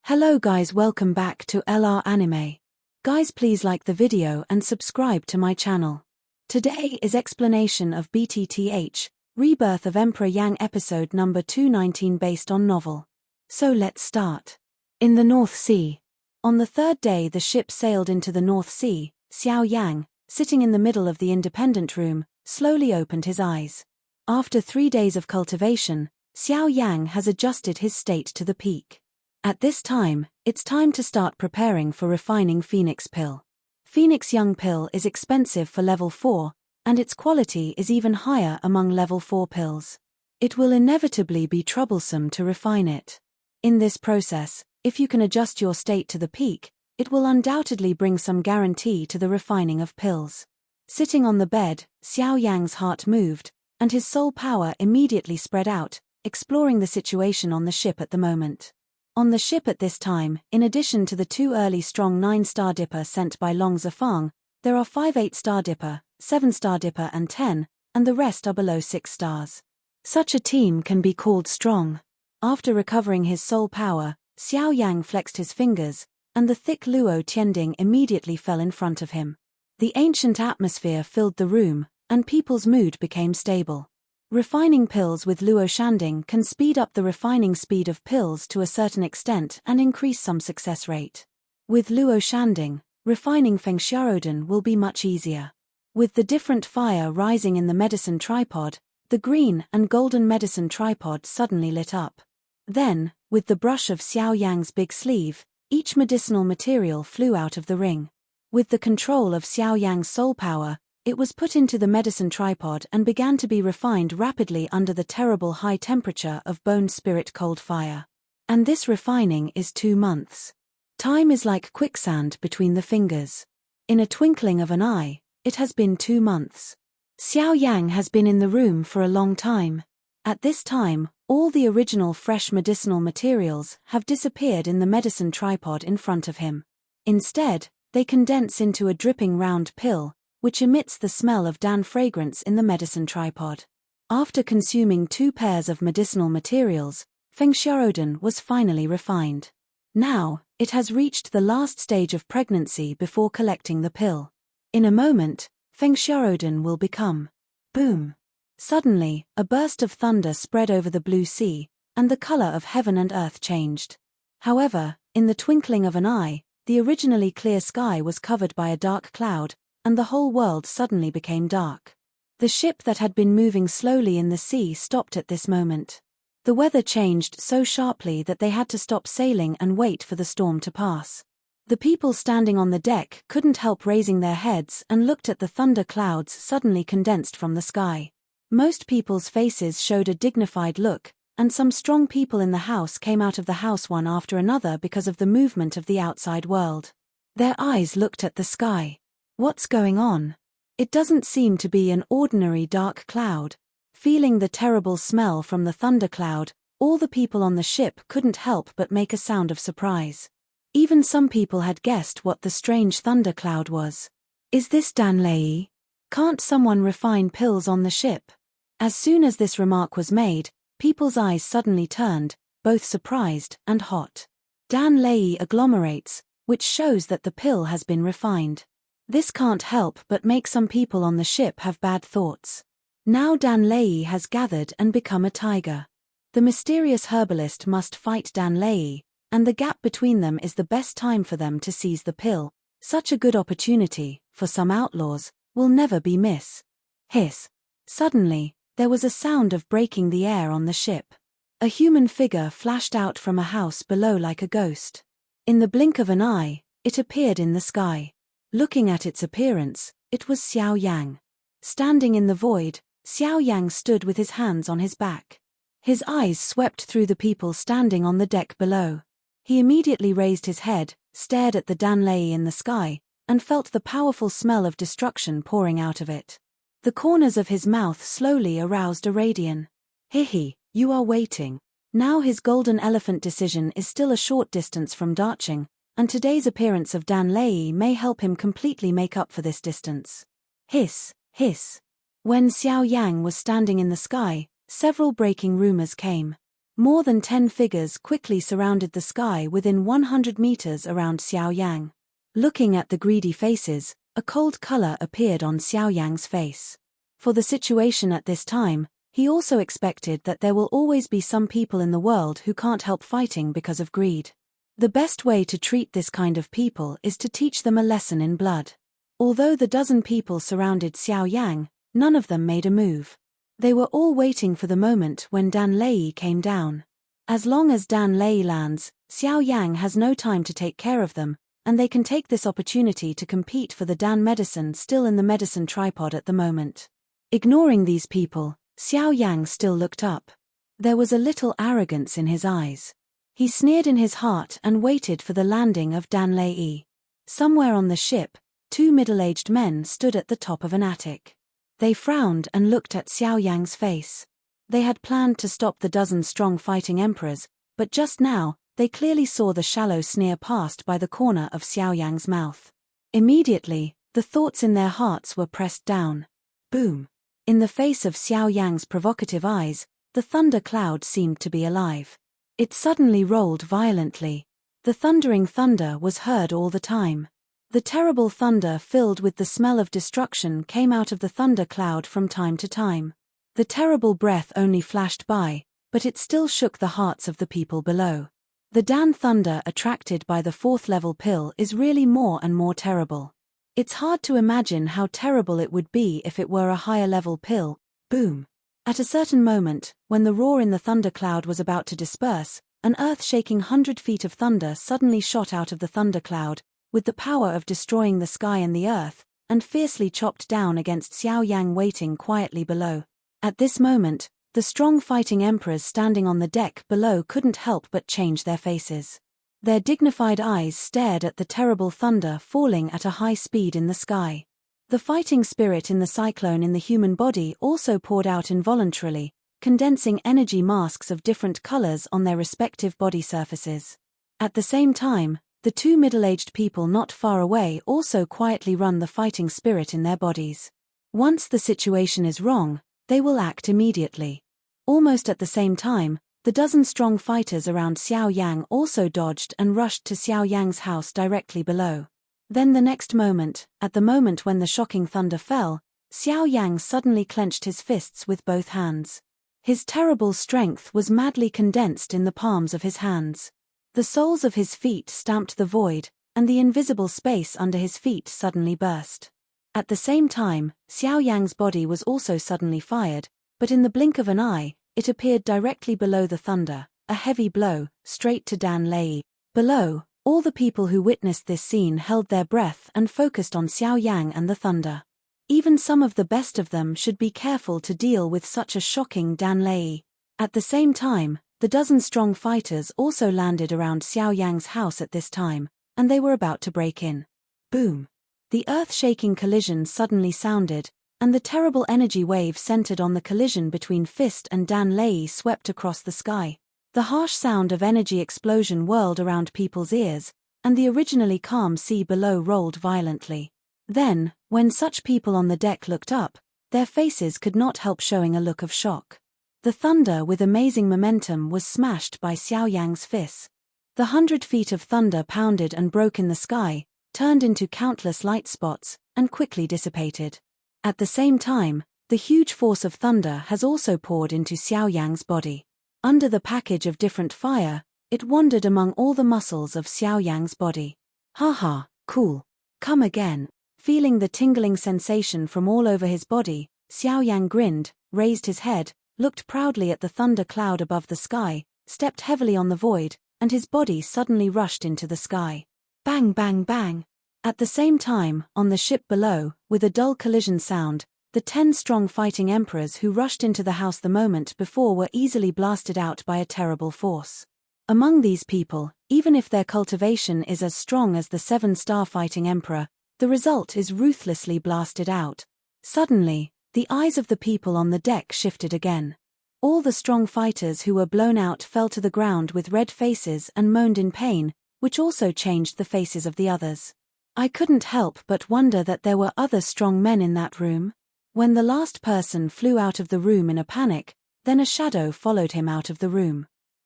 Hello guys, welcome back to LR Anime. Guys, please like the video and subscribe to my channel. Today is explanation of BTTH Rebirth of Emperor Yang episode number 219 based on novel. So let's start. In the North Sea. On the third day the ship sailed into the North Sea. Xiao Yan, sitting in the middle of the independent room, slowly opened his eyes. After 3 days of cultivation, Xiao Yan has adjusted his state to the peak. At this time, it's time to start preparing for refining Phoenix Pill. Phoenix Young Pill is expensive for level 4, and its quality is even higher among level 4 pills. It will inevitably be troublesome to refine it. In this process, if you can adjust your state to the peak, it will undoubtedly bring some guarantee to the refining of pills. Sitting on the bed, Xiao Yang's heart moved, and his soul power immediately spread out, exploring the situation on the ship at the moment. On the ship at this time, in addition to the 2 early strong 9-star dipper sent by Long Zafang, there are 5 8-star dipper, 7-star dipper and 10, and the rest are below 6 stars. Such a team can be called strong. After recovering his soul power, Xiao Yang flexed his fingers, and the thick Luo Tianding immediately fell in front of him. The ancient atmosphere filled the room, and people's mood became stable. Refining pills with Luo Shanding can speed up the refining speed of pills to a certain extent and increase some success rate. With Luo Shanding, refining Feng Xiaodan will be much easier. With the different fire rising in the medicine tripod, the green and golden medicine tripod suddenly lit up. Then, with the brush of Xiao Yang's big sleeve, each medicinal material flew out of the ring. With the control of Xiao Yang's soul power, it was put into the medicine tripod and began to be refined rapidly under the terrible high temperature of bone spirit cold fire. And this refining is 2 months. Time is like quicksand between the fingers. In a twinkling of an eye, it has been 2 months. Xiao Yang has been in the room for a long time. At this time, all the original fresh medicinal materials have disappeared in the medicine tripod in front of him. Instead, they condense into a dripping round pill, which emits the smell of Dan fragrance in the medicine tripod. After consuming 2 pairs of medicinal materials, Feng Xiaodan was finally refined. Now, it has reached the last stage of pregnancy before collecting the pill. In a moment, Feng Xiaodan will become. Boom! Suddenly, a burst of thunder spread over the blue sea, and the color of heaven and earth changed. However, in the twinkling of an eye, the originally clear sky was covered by a dark cloud, and the whole world suddenly became dark. The ship that had been moving slowly in the sea stopped at this moment. The weather changed so sharply that they had to stop sailing and wait for the storm to pass. The people standing on the deck couldn't help raising their heads and looked at the thunder clouds suddenly condensed from the sky. Most people's faces showed a dignified look, and some strong people in the house came out of the house one after another because of the movement of the outside world. Their eyes looked at the sky. What's going on? It doesn't seem to be an ordinary dark cloud. Feeling the terrible smell from the thundercloud, all the people on the ship couldn't help but make a sound of surprise. Even some people had guessed what the strange thundercloud was. Is this Dan Lei? Can't someone refine pills on the ship? As soon as this remark was made, people's eyes suddenly turned, both surprised and hot. Dan Lei agglomerates, which shows that the pill has been refined. This can't help but make some people on the ship have bad thoughts. Now Dan Lei has gathered and become a tiger. The mysterious herbalist must fight Dan Lei, and the gap between them is the best time for them to seize the pill. Such a good opportunity, for some outlaws, will never be missed. Hiss. Suddenly, there was a sound of breaking the air on the ship. A human figure flashed out from a house below like a ghost. In the blink of an eye, it appeared in the sky. Looking at its appearance, it was Xiao Yang. Standing in the void, Xiao Yang stood with his hands on his back. His eyes swept through the people standing on the deck below. He immediately raised his head, stared at the Dan Lei in the sky, and felt the powerful smell of destruction pouring out of it. The corners of his mouth slowly aroused a radian. Hihi, you are waiting. Now his golden elephant decision is still a short distance from Darching, and today's appearance of Dan Lei may help him completely make up for this distance. Hiss, hiss. When Xiao Yang was standing in the sky, several breaking rumors came. More than 10 figures quickly surrounded the sky within 100 meters around Xiao Yan. Looking at the greedy faces, a cold color appeared on Xiao Yan's face. For the situation at this time, he also expected that there will always be some people in the world who can't help fighting because of greed. The best way to treat this kind of people is to teach them a lesson in blood. Although the dozen people surrounded Xiao Yang, none of them made a move. They were all waiting for the moment when Dan Lei came down. As long as Dan Lei lands, Xiao Yang has no time to take care of them, and they can take this opportunity to compete for the Dan medicine still in the medicine tripod at the moment. Ignoring these people, Xiao Yang still looked up. There was a little arrogance in his eyes. He sneered in his heart and waited for the landing of Dan Lei. Somewhere on the ship, two middle-aged men stood at the top of an attic. They frowned and looked at Xiao Yang's face. They had planned to stop the dozen-strong fighting emperors, but just now, they clearly saw the shallow sneer passed by the corner of Xiao Yang's mouth. Immediately, the thoughts in their hearts were pressed down. Boom! In the face of Xiao Yang's provocative eyes, the thunder cloud seemed to be alive. It suddenly rolled violently. The thundering thunder was heard all the time. The terrible thunder filled with the smell of destruction came out of the thunder cloud from time to time. The terrible breath only flashed by, but it still shook the hearts of the people below. The Dan thunder attracted by the fourth-level pill is really more and more terrible. It's hard to imagine how terrible it would be if it were a higher-level pill. Boom! At a certain moment, when the roar in the thunder cloud was about to disperse, an earth-shaking 100 feet of thunder suddenly shot out of the thunder cloud, with the power of destroying the sky and the earth, and fiercely chopped down against Xiao Yang waiting quietly below. At this moment, the strong fighting emperors standing on the deck below couldn't help but change their faces. Their dignified eyes stared at the terrible thunder falling at a high speed in the sky. The fighting spirit in the cyclone in the human body also poured out involuntarily, condensing energy masks of different colors on their respective body surfaces. At the same time, the two middle-aged people not far away also quietly run the fighting spirit in their bodies. Once the situation is wrong, they will act immediately. Almost at the same time, the dozen-strong fighters around Xiao Yang also dodged and rushed to Xiao Yang's house directly below. Then the next moment, at the moment when the shocking thunder fell, Xiao Yang suddenly clenched his fists with both hands. His terrible strength was madly condensed in the palms of his hands. The soles of his feet stamped the void, and the invisible space under his feet suddenly burst. At the same time, Xiao Yang's body was also suddenly fired, but in the blink of an eye, it appeared directly below the thunder, a heavy blow, straight to Dan Lei. Below, all the people who witnessed this scene held their breath and focused on Xiao Yang and the thunder. Even some of the best of them should be careful to deal with such a shocking Dan Lei. At the same time, the dozen-strong fighters also landed around Xiao Yang's house at this time, and they were about to break in. Boom! The earth-shaking collision suddenly sounded, and the terrible energy wave centered on the collision between Fist and Dan Lei swept across the sky. The harsh sound of energy explosion whirled around people's ears, and the originally calm sea below rolled violently. Then, when such people on the deck looked up, their faces could not help showing a look of shock. The thunder with amazing momentum was smashed by Xiao Yang's fists. The 100 feet of thunder pounded and broke in the sky, turned into countless light spots, and quickly dissipated. At the same time, the huge force of thunder has also poured into Xiao Yang's body. Under the package of different fire, it wandered among all the muscles of Xiao Yang's body. Haha, cool. Come again. Feeling the tingling sensation from all over his body, Xiao Yang grinned, raised his head, looked proudly at the thunder cloud above the sky, stepped heavily on the void, and his body suddenly rushed into the sky. Bang bang bang. At the same time, on the ship below, with a dull collision sound, the 10 strong fighting emperors who rushed into the house the moment before were easily blasted out by a terrible force. Among these people, even if their cultivation is as strong as the 7-star fighting emperor, the result is ruthlessly blasted out. Suddenly, the eyes of the people on the deck shifted again. All the strong fighters who were blown out fell to the ground with red faces and moaned in pain, which also changed the faces of the others. I couldn't help but wonder that there were other strong men in that room. When the last person flew out of the room in a panic, then a shadow followed him out of the room.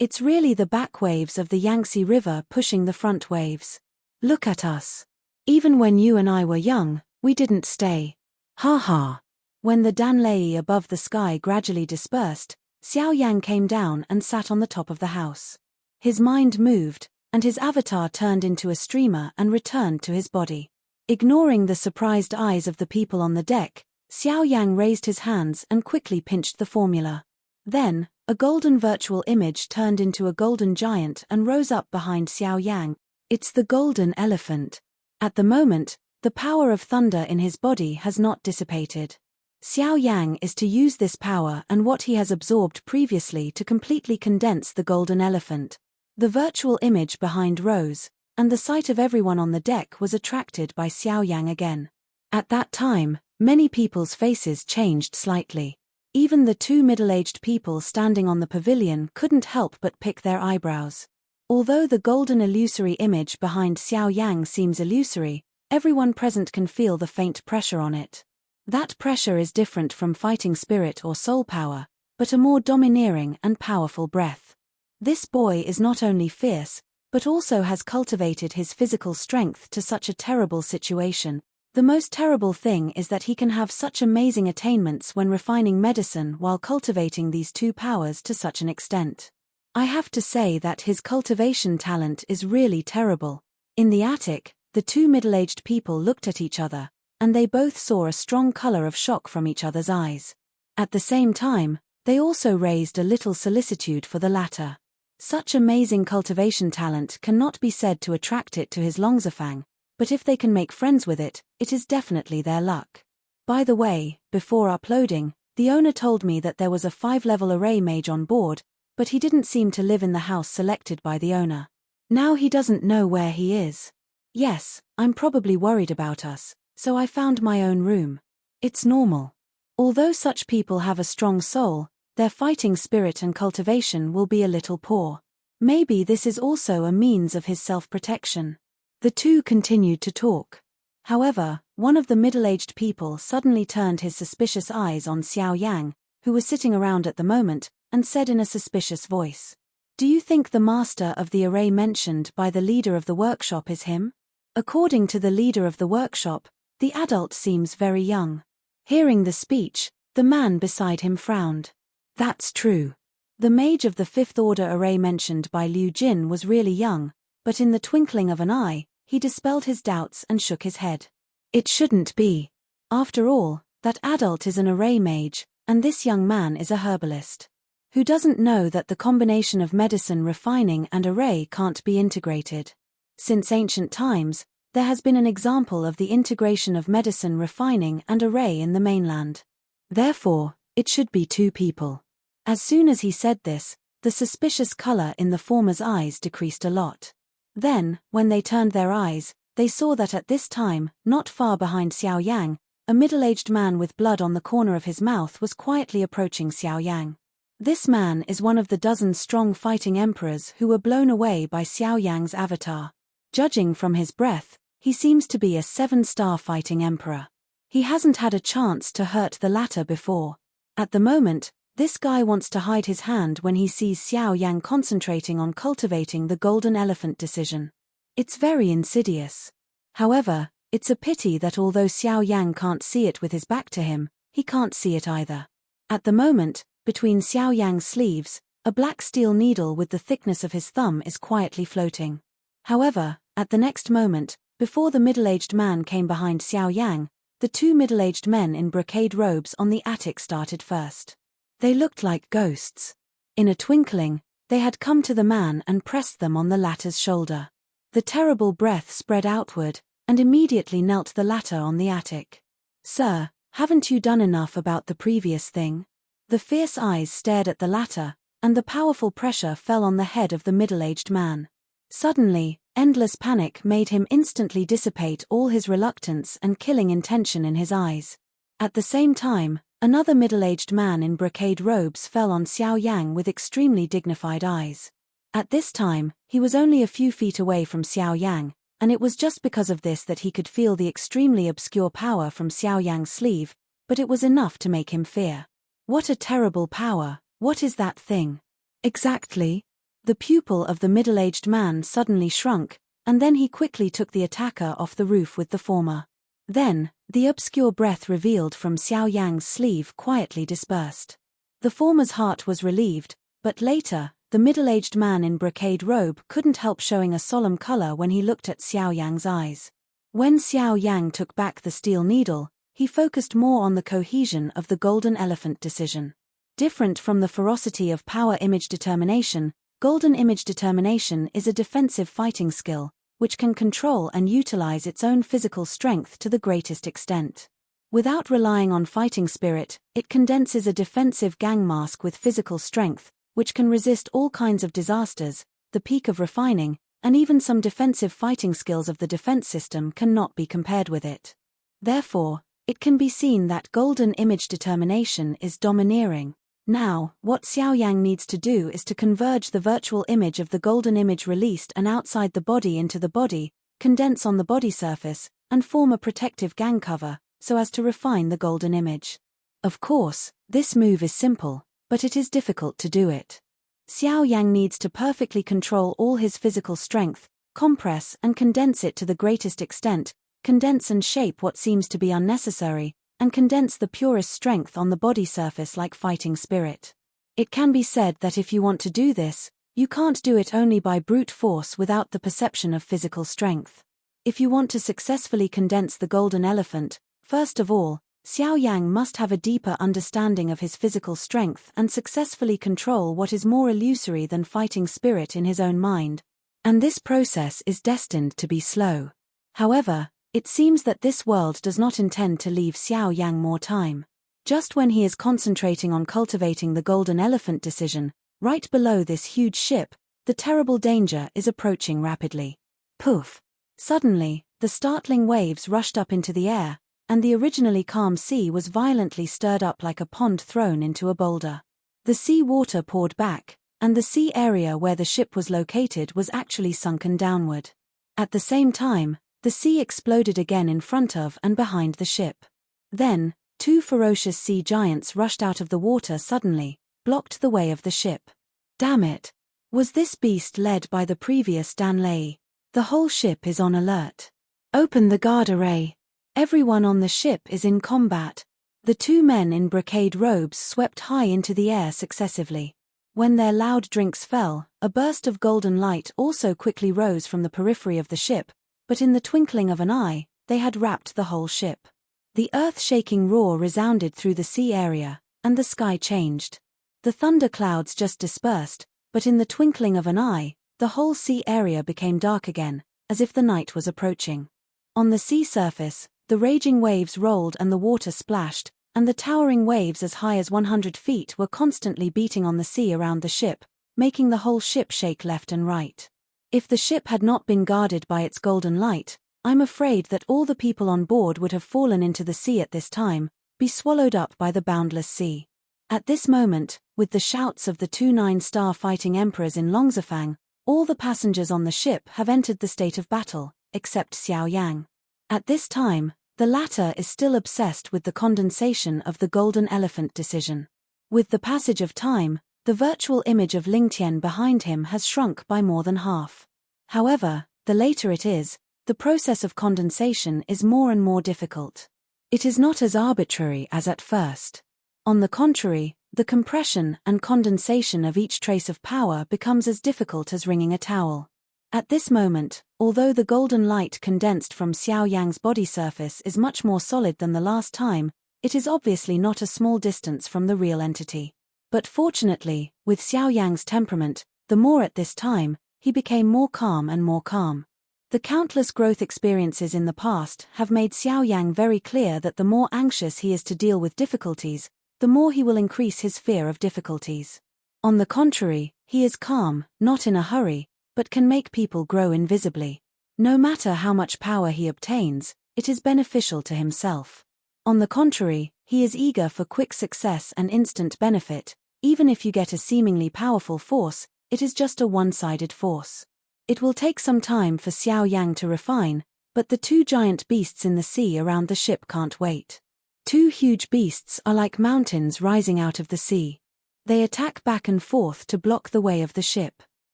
It's really the back waves of the Yangtze River pushing the front waves. Look at us. Even when you and I were young, we didn't stay. Ha ha. When the Danlei above the sky gradually dispersed, Xiao Yan came down and sat on the top of the house. His mind moved, and his avatar turned into a streamer and returned to his body. Ignoring the surprised eyes of the people on the deck, Xiao Yang raised his hands and quickly pinched the formula. Then, a golden virtual image turned into a golden giant and rose up behind Xiao Yang. It's the golden elephant. At the moment, the power of thunder in his body has not dissipated. Xiao Yang is to use this power and what he has absorbed previously to completely condense the golden elephant. The virtual image behind rose, and the sight of everyone on the deck was attracted by Xiao Yang again. At that time, many people's faces changed slightly. Even the two middle-aged people standing on the pavilion couldn't help but pick their eyebrows. Although the golden illusory image behind Xiao Yang seems illusory, everyone present can feel the faint pressure on it. That pressure is different from fighting spirit or soul power, but a more domineering and powerful breath. This boy is not only fierce, but also has cultivated his physical strength to such a terrible situation. The most terrible thing is that he can have such amazing attainments when refining medicine while cultivating these two powers to such an extent. I have to say that his cultivation talent is really terrible. In the attic, the two middle-aged people looked at each other, and they both saw a strong color of shock from each other's eyes. At the same time, they also raised a little solicitude for the latter. Such amazing cultivation talent cannot be said to attract it to his Longzifang, but if they can make friends with it, it is definitely their luck. By the way, before uploading, the owner told me that there was a 5-level array mage on board, but he didn't seem to live in the house selected by the owner. Now he doesn't know where he is. Yes, I'm probably worried about us, so I found my own room. It's normal. Although such people have a strong soul, their fighting spirit and cultivation will be a little poor. Maybe this is also a means of his self-protection. The two continued to talk. However, one of the middle-aged people suddenly turned his suspicious eyes on Xiao Yang, who was sitting around at the moment, and said in a suspicious voice, "Do you think the master of the array mentioned by the leader of the workshop is him?" According to the leader of the workshop, the adult seems very young. Hearing the speech, the man beside him frowned. That's true. The mage of the 5th order array mentioned by Liu Jin was really young, but in the twinkling of an eye, he dispelled his doubts and shook his head. It shouldn't be. After all, that adult is an array mage, and this young man is a herbalist. Who doesn't know that the combination of medicine refining and array can't be integrated? Since ancient times, there has been an example of the integration of medicine refining and array in the mainland. Therefore, it should be two people. As soon as he said this, the suspicious color in the former's eyes decreased a lot. Then, when they turned their eyes, they saw that at this time, not far behind Xiao Yang, a middle-aged man with blood on the corner of his mouth was quietly approaching Xiao Yang. This man is one of the dozen strong fighting emperors who were blown away by Xiao Yang's avatar. Judging from his breath, he seems to be a 7-star fighting emperor. He hasn't had a chance to hurt the latter before. At the moment, this guy wants to hide his hand when he sees Xiao Yang concentrating on cultivating the golden elephant decision. It's very insidious. However, it's a pity that although Xiao Yang can't see it with his back to him, he can't see it either. At the moment, between Xiao Yang's sleeves, a black steel needle with the thickness of his thumb is quietly floating. However, at the next moment, before the middle-aged man came behind Xiao Yang, the two middle-aged men in brocade robes on the attic started first. They looked like ghosts. In a twinkling, they had come to the man and pressed them on the latter's shoulder. The terrible breath spread outward, and immediately knelt the latter on the attic. "Sir, haven't you done enough about the previous thing?" The fierce eyes stared at the latter, and the powerful pressure fell on the head of the middle-aged man. Suddenly, endless panic made him instantly dissipate all his reluctance and killing intention in his eyes. At the same time, another middle-aged man in brocade robes fell on Xiao Yang with extremely dignified eyes. At this time, he was only a few feet away from Xiao Yang, and it was just because of this that he could feel the extremely obscure power from Xiao Yang's sleeve, but it was enough to make him fear. What a terrible power! What is that thing? Exactly? The pupil of the middle-aged man suddenly shrunk, and then he quickly took the attacker off the roof with the former. Then, the obscure breath revealed from Xiao Yang's sleeve quietly dispersed. The former's heart was relieved, but later, the middle-aged man in brocade robe couldn't help showing a solemn color when he looked at Xiao Yang's eyes. When Xiao Yang took back the steel needle, he focused more on the cohesion of the golden elephant decision. Different from the ferocity of power image determination, golden image determination is a defensive fighting skill, which can control and utilize its own physical strength to the greatest extent. Without relying on fighting spirit, it condenses a defensive gang mask with physical strength, which can resist all kinds of disasters, the peak of refining, and even some defensive fighting skills of the defense system cannot be compared with it. Therefore, it can be seen that golden image determination is domineering. Now, what Xiao Yang needs to do is to converge the virtual image of the golden image released and outside the body into the body, condense on the body surface, and form a protective gang cover, so as to refine the golden image. Of course, this move is simple, but it is difficult to do it. Xiao Yang needs to perfectly control all his physical strength, compress and condense it to the greatest extent, condense and shape what seems to be unnecessary, and condense the purest strength on the body surface like fighting spirit. It can be said that if you want to do this, you can't do it only by brute force without the perception of physical strength. If you want to successfully condense the golden elephant, first of all, Xiao Yang must have a deeper understanding of his physical strength and successfully control what is more illusory than fighting spirit in his own mind. And this process is destined to be slow. However, it seems that this world does not intend to leave Xiao Yang more time. Just when he is concentrating on cultivating the golden elephant decision, right below this huge ship, the terrible danger is approaching rapidly. Poof! Suddenly, the startling waves rushed up into the air, and the originally calm sea was violently stirred up like a pond thrown into a boulder. The sea water poured back, and the sea area where the ship was located was actually sunken downward. At the same time, the sea exploded again in front of and behind the ship. Then, two ferocious sea giants rushed out of the water suddenly, blocked the way of the ship. Damn it! Was this beast led by the previous Danlei? The whole ship is on alert. Open the guard array. Everyone on the ship is in combat. The two men in brocade robes swept high into the air successively. When their loud drinks fell, a burst of golden light also quickly rose from the periphery of the ship, but in the twinkling of an eye, they had wrapped the whole ship. The earth-shaking roar resounded through the sea area, and the sky changed. The thunder clouds just dispersed, but in the twinkling of an eye, the whole sea area became dark again, as if the night was approaching. On the sea surface, the raging waves rolled and the water splashed, and the towering waves as high as 100 feet were constantly beating on the sea around the ship, making the whole ship shake left and right. If the ship had not been guarded by its golden light, I'm afraid that all the people on board would have fallen into the sea at this time, be swallowed up by the boundless sea. At this moment, with the shouts of the two 9-star fighting emperors in Longzifang, all the passengers on the ship have entered the state of battle, except Xiao Yang. At this time, the latter is still obsessed with the condensation of the golden elephant decision. With the passage of time, the virtual image of Lingtian behind him has shrunk by more than half. However, the later it is, the process of condensation is more and more difficult. It is not as arbitrary as at first. On the contrary, the compression and condensation of each trace of power becomes as difficult as wringing a towel. At this moment, although the golden light condensed from Xiao Yang's body surface is much more solid than the last time, it is obviously not a small distance from the real entity. But fortunately, with Xiao Yang's temperament, the more at this time, he became more calm and more calm. The countless growth experiences in the past have made Xiao Yang very clear that the more anxious he is to deal with difficulties, the more he will increase his fear of difficulties. On the contrary, he is calm, not in a hurry, but can make people grow invisibly. No matter how much power he obtains, it is beneficial to himself. On the contrary, he is eager for quick success and instant benefit. Even if you get a seemingly powerful force, it is just a one-sided force. It will take some time for Xiao Yang to refine, but the two giant beasts in the sea around the ship can't wait. Two huge beasts are like mountains rising out of the sea. They attack back and forth to block the way of the ship.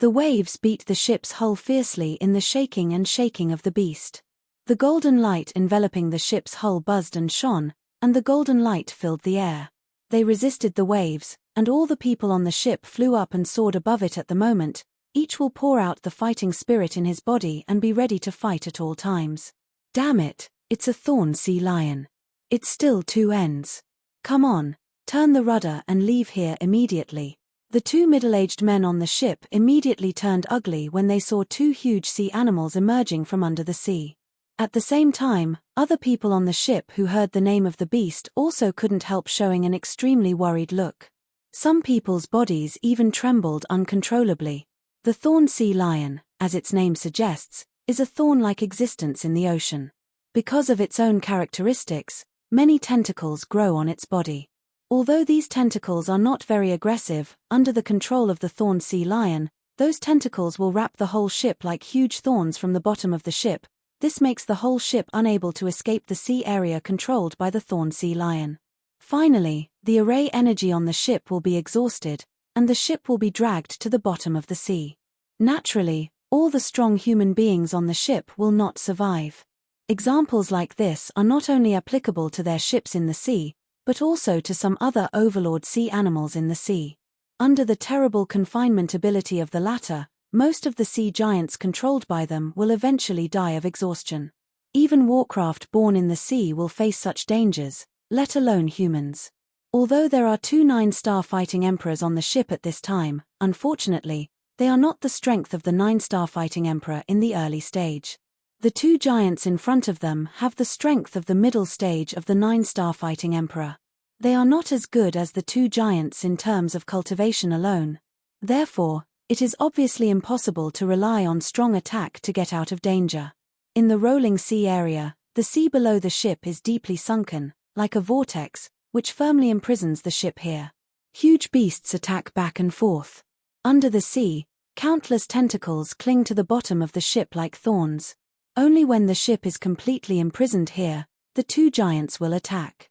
The waves beat the ship's hull fiercely in the shaking and shaking of the beast. The golden light enveloping the ship's hull buzzed and shone, and the golden light filled the air. They resisted the waves, and all the people on the ship flew up and soared above it at the moment. Each will pour out the fighting spirit in his body and be ready to fight at all times. Damn it, it's a thorn sea lion. It's still two ends. Come on, turn the rudder and leave here immediately. The two middle-aged men on the ship immediately turned ugly when they saw two huge sea animals emerging from under the sea. At the same time, other people on the ship who heard the name of the beast also couldn't help showing an extremely worried look. Some people's bodies even trembled uncontrollably. The thorn sea lion, as its name suggests, is a thorn-like existence in the ocean. Because of its own characteristics, many tentacles grow on its body. Although these tentacles are not very aggressive, under the control of the thorn sea lion, those tentacles will wrap the whole ship like huge thorns from the bottom of the ship. This makes the whole ship unable to escape the sea area controlled by the thorn sea lion. Finally, the array energy on the ship will be exhausted, and the ship will be dragged to the bottom of the sea. Naturally, all the strong human beings on the ship will not survive. Examples like this are not only applicable to their ships in the sea, but also to some other overlord sea animals in the sea. Under the terrible confinement ability of the latter, most of the sea giants controlled by them will eventually die of exhaustion. Even warcraft born in the sea will face such dangers, let alone humans. Although there are two 9-star fighting emperors on the ship at this time, unfortunately, they are not the strength of the 9-star fighting emperor in the early stage. The two giants in front of them have the strength of the middle stage of the 9-star fighting emperor. They are not as good as the two giants in terms of cultivation alone. Therefore, it is obviously impossible to rely on strong attack to get out of danger. In the rolling sea area, the sea below the ship is deeply sunken, like a vortex, which firmly imprisons the ship here. Huge beasts attack back and forth. Under the sea, countless tentacles cling to the bottom of the ship like thorns. Only when the ship is completely imprisoned here, the two giants will attack.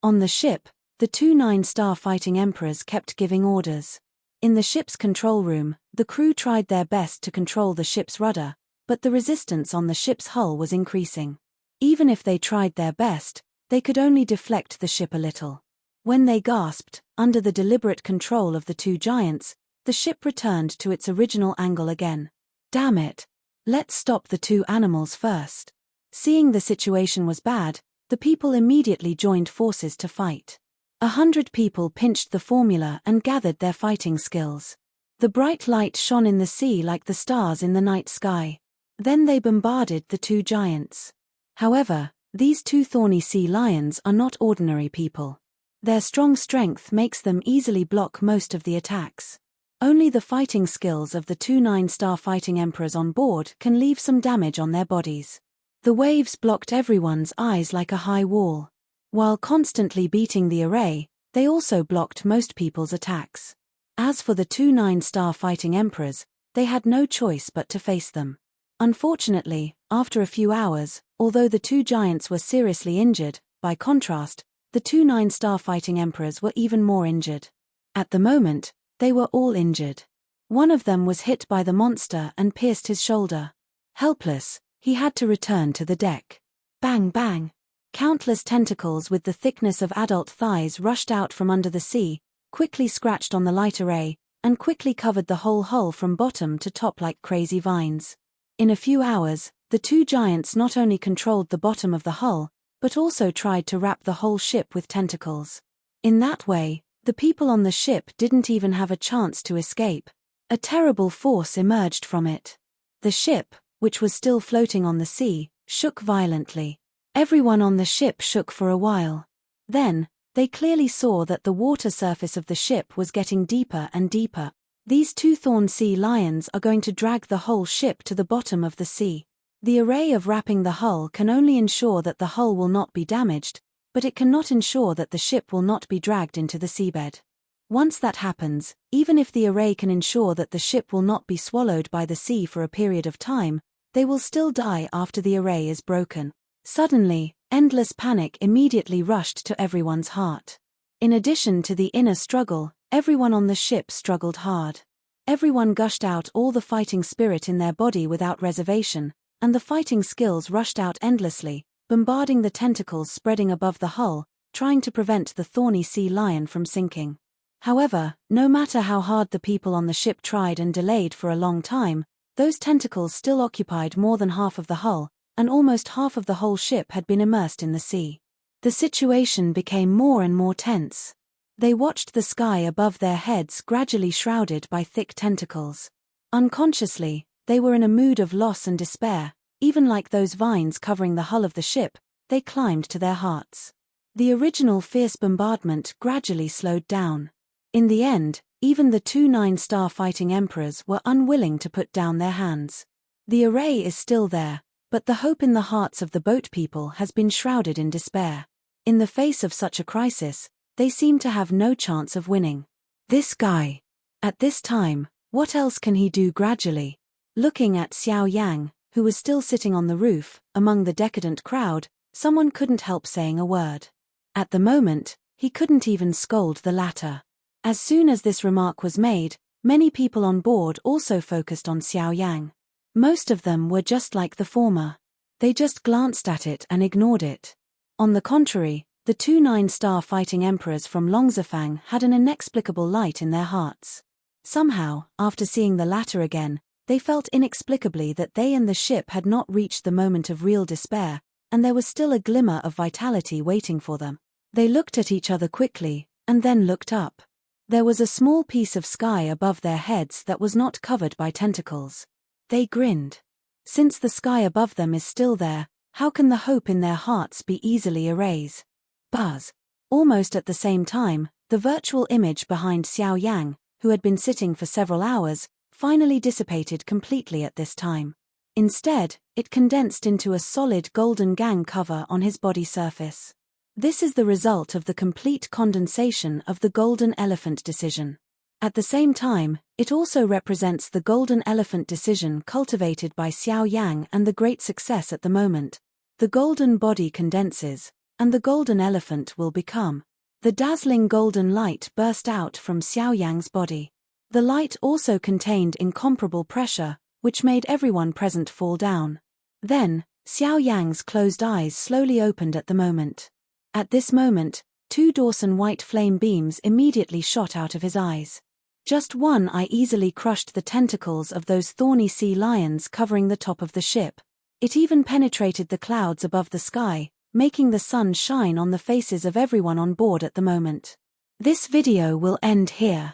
On the ship, the two 9-star fighting emperors kept giving orders. In the ship's control room, the crew tried their best to control the ship's rudder, but the resistance on the ship's hull was increasing. Even if they tried their best, they could only deflect the ship a little. When they gasped, under the deliberate control of the two giants, the ship returned to its original angle again. Damn it! Let's stop the two animals first. Seeing the situation was bad, the people immediately joined forces to fight. 100 people pinched the formula and gathered their fighting skills. The bright light shone in the sea like the stars in the night sky. Then they bombarded the two giants. However, these two thorny sea lions are not ordinary people. Their strong strength makes them easily block most of the attacks. Only the fighting skills of the two 9-star fighting emperors on board can leave some damage on their bodies. The waves blocked everyone's eyes like a high wall. While constantly beating the array, they also blocked most people's attacks. As for the two 9-star fighting emperors, they had no choice but to face them. Unfortunately, after a few hours, although the two giants were seriously injured, by contrast, the two 9-star fighting emperors were even more injured. At the moment, they were all injured. One of them was hit by the monster and pierced his shoulder. Helpless, he had to return to the deck. Bang bang! Countless tentacles with the thickness of adult thighs rushed out from under the sea, quickly scratched on the light array, and quickly covered the whole hull from bottom to top like crazy vines. In a few hours, the two giants not only controlled the bottom of the hull, but also tried to wrap the whole ship with tentacles. In that way, the people on the ship didn't even have a chance to escape. A terrible force emerged from it. The ship, which was still floating on the sea, shook violently. Everyone on the ship shook for a while. Then, they clearly saw that the water surface of the ship was getting deeper and deeper. These two thorn sea lions are going to drag the whole ship to the bottom of the sea. The array of wrapping the hull can only ensure that the hull will not be damaged, but it cannot ensure that the ship will not be dragged into the seabed. Once that happens, even if the array can ensure that the ship will not be swallowed by the sea for a period of time, they will still die after the array is broken. Suddenly, endless panic immediately rushed to everyone's heart. In addition to the inner struggle, everyone on the ship struggled hard. Everyone gushed out all the fighting spirit in their body without reservation, and the fighting skills rushed out endlessly, bombarding the tentacles spreading above the hull, trying to prevent the thorny sea lion from sinking. However, no matter how hard the people on the ship tried and delayed for a long time, those tentacles still occupied more than half of the hull, and almost half of the whole ship had been immersed in the sea. The situation became more and more tense. They watched the sky above their heads gradually shrouded by thick tentacles. Unconsciously, they were in a mood of loss and despair. Even like those vines covering the hull of the ship, they climbed to their hearts. The original fierce bombardment gradually slowed down. In the end, even the 2 9-star fighting emperors were unwilling to put down their hands. The array is still there, but the hope in the hearts of the boat people has been shrouded in despair. In the face of such a crisis, they seem to have no chance of winning. This guy. At this time, what else can he do? Gradually, looking at Xiao Yan, who was still sitting on the roof, among the decadent crowd, someone couldn't help saying a word. At the moment, he couldn't even scold the latter. As soon as this remark was made, many people on board also focused on Xiao Yan. Most of them were just like the former. They just glanced at it and ignored it. On the contrary, the 2 9-star fighting emperors from Longzifang had an inexplicable light in their hearts. Somehow, after seeing the latter again, they felt inexplicably that they and the ship had not reached the moment of real despair, and there was still a glimmer of vitality waiting for them. They looked at each other quickly, and then looked up. There was a small piece of sky above their heads that was not covered by tentacles. They grinned. Since the sky above them is still there, how can the hope in their hearts be easily erased? Buzz. Almost at the same time, the virtual image behind Xiao Yang, who had been sitting for several hours, finally dissipated completely at this time. Instead, it condensed into a solid golden gang cover on his body surface. This is the result of the complete condensation of the golden elephant decision. At the same time, it also represents the golden elephant decision cultivated by Xiao Yang and the great success at the moment. The golden body condenses, and the golden elephant will become. The dazzling golden light burst out from Xiao Yang's body. The light also contained incomparable pressure, which made everyone present fall down. Then, Xiao Yang's closed eyes slowly opened at the moment. At this moment, 2 Dawson white flame beams immediately shot out of his eyes. Just one eye easily crushed the tentacles of those thorny sea lions covering the top of the ship. It even penetrated the clouds above the sky, making the sun shine on the faces of everyone on board at the moment. This video will end here.